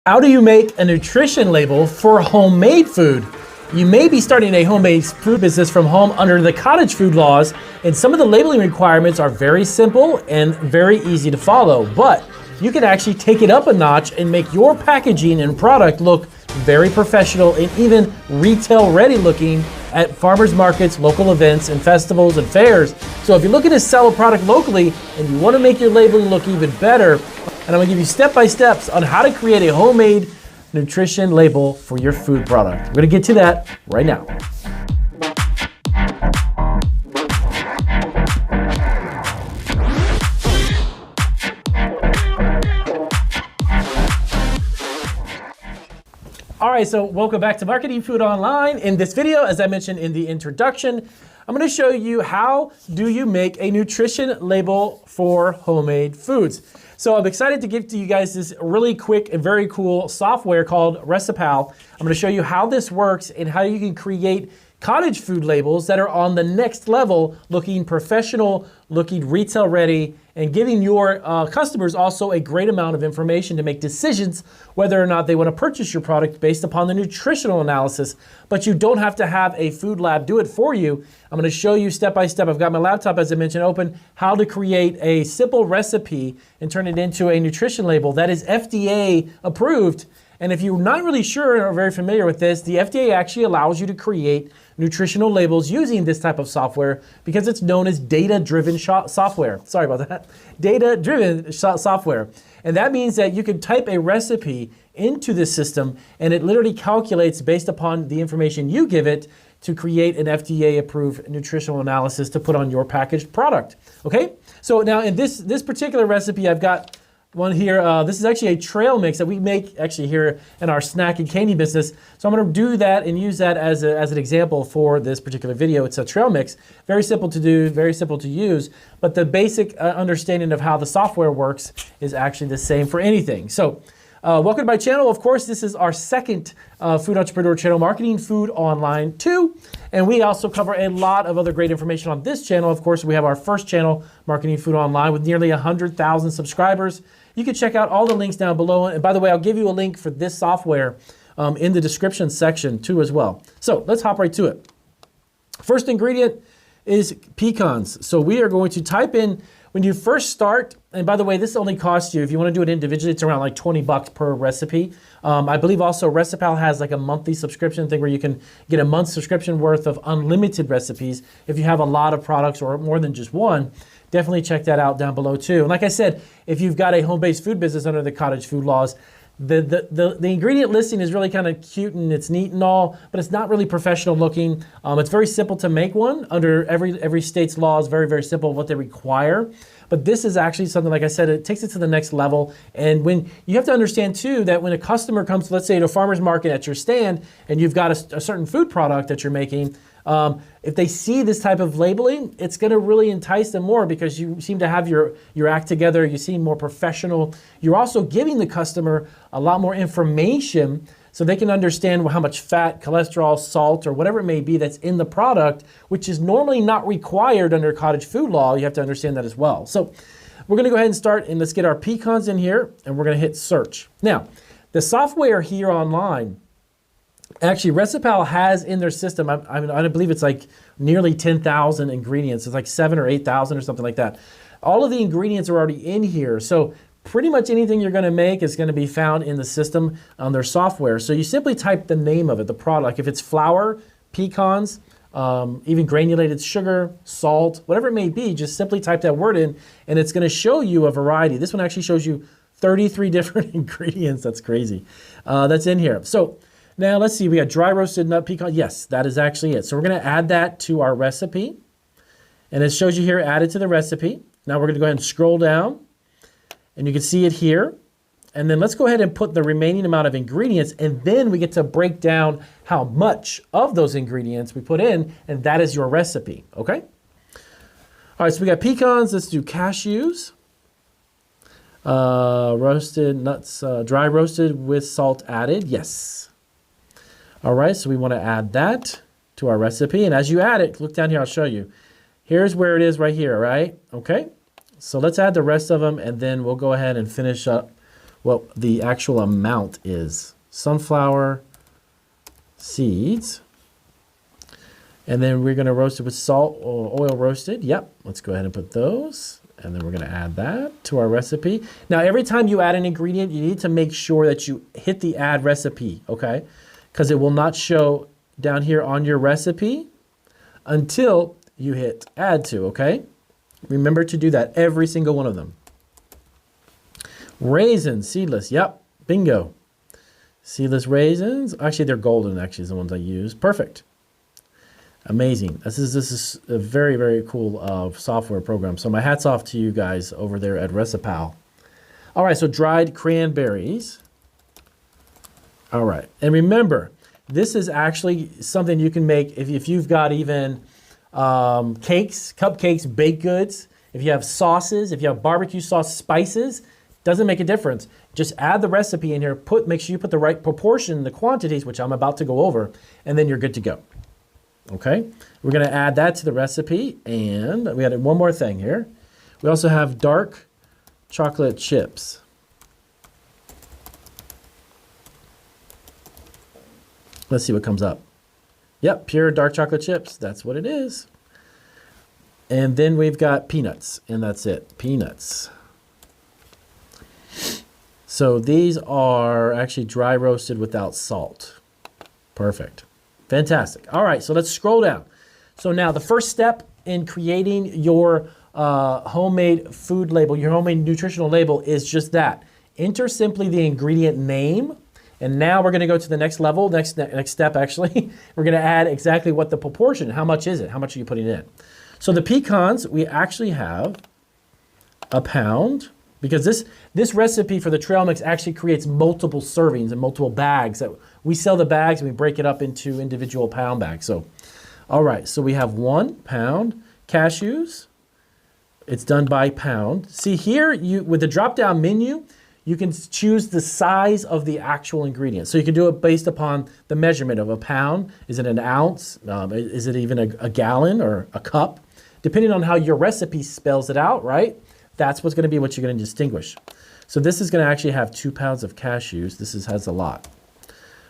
How do you make a nutrition label for homemade food? You may be starting a homemade food business from home under the cottage food laws, and some of the labeling requirements are very simple and very easy to follow, but you can actually take it up a notch and make your packaging and product look very professional and even retail ready looking at farmers markets, local events and festivals and fairs. So if you're looking to sell a product locally and you want to make your labeling look even better, and I'm gonna give you step-by-steps on how to create a homemade nutrition label for your food product. We're gonna get to that right now. All right, so welcome back to Marketing Food Online. In this video, as I mentioned in the introduction, I'm gonna show you how do you make a nutrition label for homemade foods. So I'm excited to give to you guys this really quick and very cool software called Recipal. I'm gonna show you how this works and how you can create cottage food labels that are on the next level, looking professional, looking retail ready, and giving your customers also a great amount of information to make decisions whether or not they want to purchase your product based upon the nutritional analysis. But you don't have to have a food lab do it for you. I'm going to show you step by step. I've got my laptop, as I mentioned, open, how to create a simple recipe and turn it into a nutrition label that is FDA approved. And if you're not really sure or very familiar with this, the FDA actually allows you to create nutritional labels using this type of software because it's known as data-driven software. Sorry about that. Data-driven software. And that means that you can type a recipe into this system and it literally calculates based upon the information you give it to create an FDA-approved nutritional analysis to put on your packaged product. Okay? So now in this particular recipe, I've got one here. This is actually a trail mix that we make actually here in our snack and candy business. So I'm going to do that and use that as an example for this particular video. It's a trail mix. Very simple to do, very simple to use, but the basic understanding of how the software works is actually the same for anything. So welcome to my channel. Of course, this is our second food entrepreneur channel, Marketing Food Online 2. And we also cover a lot of other great information on this channel. Of course, we have our first channel, Marketing Food Online, with nearly 100,000 subscribers. You can check out all the links down below. And by the way, I'll give you a link for this software in the description section too as well. So let's hop right to it. First ingredient is pecans. So we are going to type in, when you first start, and by the way, this only costs you, if you want to do it individually, it's around like 20 bucks per recipe. I believe also Recipal has like a monthly subscription thing where you can get a month's subscription worth of unlimited recipes if you have a lot of products or more than just one. Definitely check that out down below too. And like I said, if you've got a home-based food business under the cottage food laws, the ingredient listing is really kind of cute and it's neat and all, but it's not really professional looking. It's very simple to make one under every state's laws. Very, very simple what they require. But this is actually something, like I said, it takes it to the next level. And when you have to understand too that when a customer comes, let's say to a farmer's market at your stand and you've got a certain food product that you're making, if they see this type of labeling, it's going to really entice them more because you seem to have your act together. You seem more professional. You're also giving the customer a lot more information so they can understand how much fat, cholesterol, salt, or whatever it may be that's in the product, which is normally not required under cottage food law. You have to understand that as well. So we're going to go ahead and start, and let's get our pecans in here, and we're going to hit search. Now, the software here online, actually, Recipal has in their system, I believe it's like nearly 10,000 ingredients. It's like 7,000 or 8,000 or something like that. All of the ingredients are already in here. So pretty much anything you're going to make is going to be found in the system on their software. So you simply type the name of it, the product. If it's flour, pecans, even granulated sugar, salt, whatever it may be, just simply type that word in and it's going to show you a variety. This one actually shows you 33 different ingredients. That's crazy. That's in here. So now let's see, we got dry roasted nut pecan. Yes, that is actually it. So we're going to add that to our recipe. And it shows you here added to the recipe. Now we're going to go ahead and scroll down. And you can see it here. And then let's go ahead and put the remaining amount of ingredients. And then we get to break down how much of those ingredients we put in. And that is your recipe, okay? All right, so we got pecans. Let's do cashews. Roasted nuts, dry roasted with salt added. Yes. All right, so we want to add that to our recipe. And as you add it, look down here, I'll show you. Here's where it is right here, right? Okay, so let's add the rest of them and then we'll go ahead and finish up what the actual amount is. Sunflower seeds. And then we're going to roast it with salt or oil roasted. Yep, let's go ahead and put those. And then we're going to add that to our recipe. Now, every time you add an ingredient, you need to make sure that you hit the add recipe, okay? Because it will not show down here on your recipe until you hit add to, okay? Remember to do that, every single one of them. Raisins, seedless, yep, bingo. Seedless raisins, actually they're golden, actually is the ones I use. Perfect. Amazing. This is a very, very cool software program. So my hat's off to you guys over there at Recipal. All right, so dried cranberries. All right, and remember, this is actually something you can make if you've got even cakes, cupcakes, baked goods, if you have sauces, if you have barbecue sauce, spices, doesn't make a difference. Just add the recipe in here, make sure you put the right proportion, the quantities, which I'm about to go over, and then you're good to go. Okay, we're gonna add that to the recipe, and we added one more thing here. We also have dark chocolate chips. Let's see what comes up. Yep, pure dark chocolate chips, that's what it is. And then we've got peanuts, and that's it, peanuts. So these are actually dry roasted without salt. Perfect. Fantastic. All right, so let's scroll down. So now the first step in creating your homemade food label, your homemade nutritional label is just that. Enter simply the ingredient name. And now we're going to go to the next level, next step actually. We're going to add exactly what the proportion, how much is it? How much are you putting in? So the pecans, we actually have a pound, because this recipe for the trail mix actually creates multiple servings and multiple bags. That we sell the bags and we break it up into individual pound bags. So, all right, so we have 1 pound cashews. It's done by pound. See here, with the drop-down menu, you can choose the size of the actual ingredient. So you can do it based upon the measurement of a pound. Is it an ounce? Is it even a gallon or a cup? Depending on how your recipe spells it out, right? That's what's going to be what you're going to distinguish. So this is going to actually have 2 pounds of cashews. This has a lot.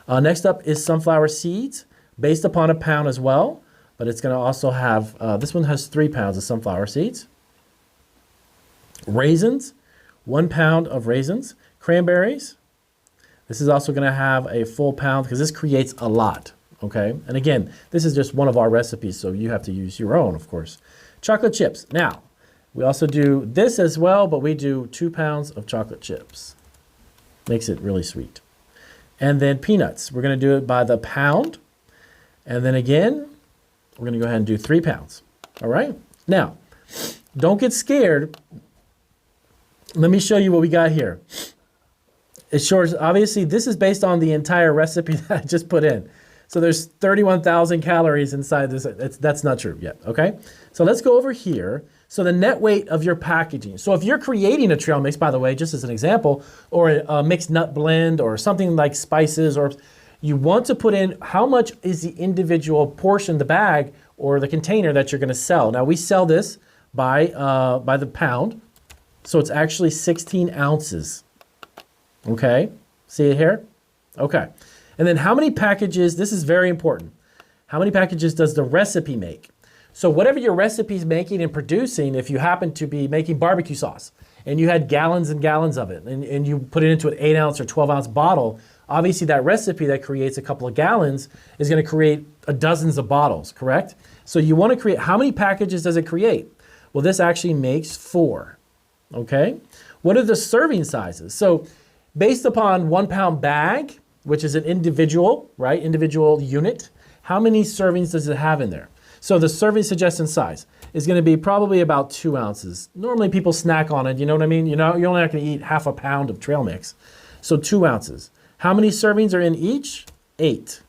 Next up is sunflower seeds, based upon a pound as well, but it's going to also have, this one has 3 pounds of sunflower seeds. Raisins, 1 pound of raisins. Cranberries, this is also going to have a full pound because this creates a lot, okay? And again, this is just one of our recipes, so you have to use your own, of course. Chocolate chips. Now, we also do this as well, but we do 2 pounds of chocolate chips. Makes it really sweet. And then peanuts. We're going to do it by the pound. And then again, we're going to go ahead and do 3 pounds. All right? Now, don't get scared. Let me show you what we got here. It shows, obviously, this is based on the entire recipe that I just put in. So there's 31,000 calories inside this. That's not true yet, okay? So let's go over here. So the net weight of your packaging. So if you're creating a trail mix, by the way, just as an example, or a mixed nut blend or something like spices, or you want to put in how much is the individual portion, the bag or the container that you're gonna sell. Now we sell this by the pound. So it's actually 16 ounces, okay? See it here? Okay. And then how many packages, this is very important. How many packages does the recipe make? So whatever your recipe is making and producing, if you happen to be making barbecue sauce and you had gallons and gallons of it and you put it into an 8 ounce or 12 ounce bottle, obviously that recipe that creates a couple of gallons is gonna create dozens of bottles, correct? So you wanna create, how many packages does it create? Well, this actually makes 4, okay? What are the serving sizes? So based upon 1 pound bag, which is an individual, right? Individual unit, how many servings does it have in there? So the serving suggested size is going to be probably about 2 ounces. Normally people snack on it, you know what I mean? You know, you're only not going to eat half a pound of trail mix. So 2 ounces. How many servings are in each? 8.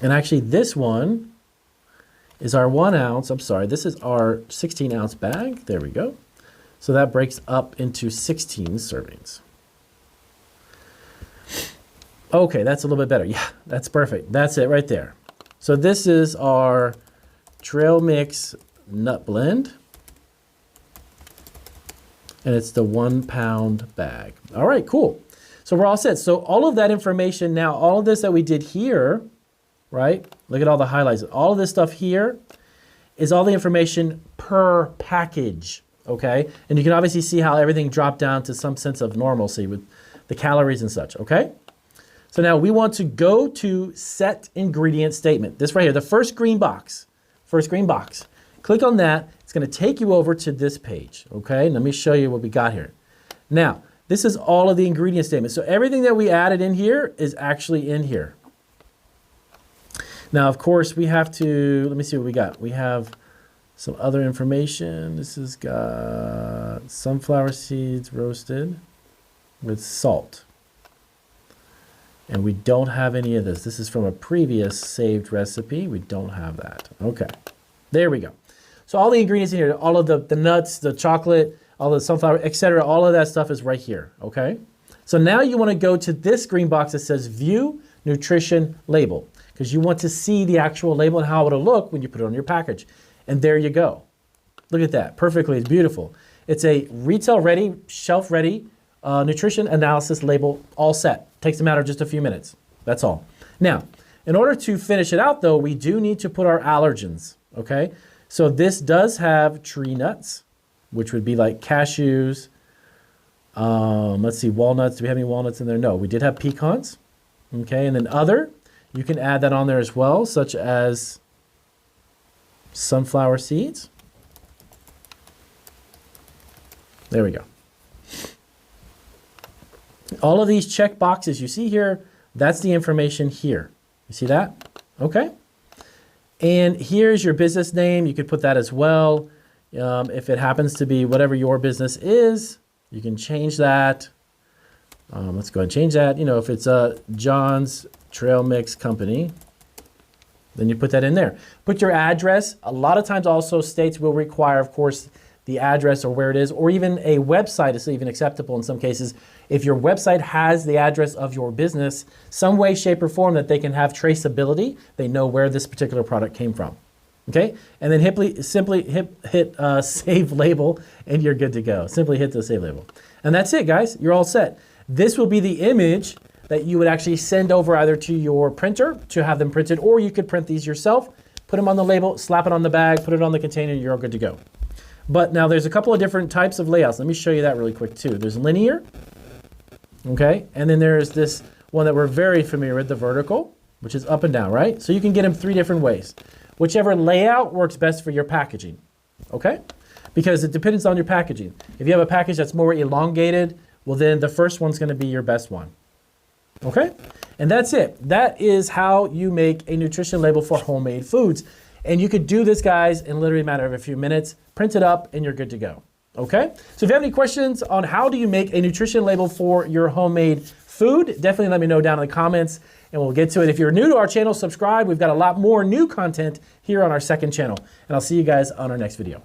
And actually this one is our 1 ounce, I'm sorry, this is our 16 ounce bag. There we go. So that breaks up into 16 servings. Okay, that's a little bit better. Yeah, that's perfect. That's it right there. So this is our Trail Mix Nut Blend. And it's the 1 pound bag. All right, cool. So we're all set. So all of that information now, all of this that we did here, right? Look at all the highlights. All of this stuff here is all the information per package, okay? And you can obviously see how everything dropped down to some sense of normalcy with the calories and such, okay? So now we want to go to set ingredient statement. This right here, the first green box. Click on that. It's gonna take you over to this page, okay? Let me show you what we got here. Now, this is all of the ingredient statement. So everything that we added in here is actually in here. Now, of course, we have to, let me see what we got. We have some other information. This has got sunflower seeds roasted with salt. And we don't have any of this. This is from a previous saved recipe. We don't have that. Okay, there we go. So all the ingredients in here, all of the nuts, the chocolate, all the sunflower, etc., all of that stuff is right here, okay? So now you wanna go to this green box that says View Nutrition Label, because you want to see the actual label and how it'll look when you put it on your package. And there you go. Look at that, perfectly, it's beautiful. It's a retail-ready, shelf-ready nutrition analysis label, all set. Takes a matter of just a few minutes, that's all. Now, in order to finish it out though, we do need to put our allergens, okay? So this does have tree nuts, which would be like cashews. Let's see, walnuts. Do we have any walnuts in there? No, we did have pecans. Okay, and then other, you can add that on there as well, such as sunflower seeds. There we go. All of these check boxes you see here, that's the information here. You see that? Okay. And here's your business name. You could put that as well. If it happens to be whatever your business is, you can change that. Let's go ahead and change that. You know, if it's John's Trail Mix Company, then you put that in there. Put your address. A lot of times also states will require, of course, the address or where it is, or even a website is even acceptable in some cases. If your website has the address of your business, some way, shape, or form that they can have traceability, they know where this particular product came from. Okay, and then simply hit save label, and you're good to go. Simply hit the save label. And that's it, guys. You're all set. This will be the image that you would actually send over either to your printer to have them printed, or you could print these yourself, put them on the label, slap it on the bag, put it on the container, you're all good to go. But now there's a couple of different types of layouts. Let me show you that really quick too. There's linear, okay? And then there's this one that we're very familiar with, the vertical, which is up and down, right? So you can get them 3 different ways. Whichever layout works best for your packaging, okay? Because it depends on your packaging. If you have a package that's more elongated, well then the first one's gonna be your best one, okay? And that's it. That is how you make a nutrition label for homemade foods. And you could do this, guys, in literally a matter of a few minutes, print it up, and you're good to go, okay? So if you have any questions on how do you make a nutrition label for your homemade food, definitely let me know down in the comments, and we'll get to it. If you're new to our channel, subscribe. We've got a lot more new content here on our second channel, and I'll see you guys on our next video.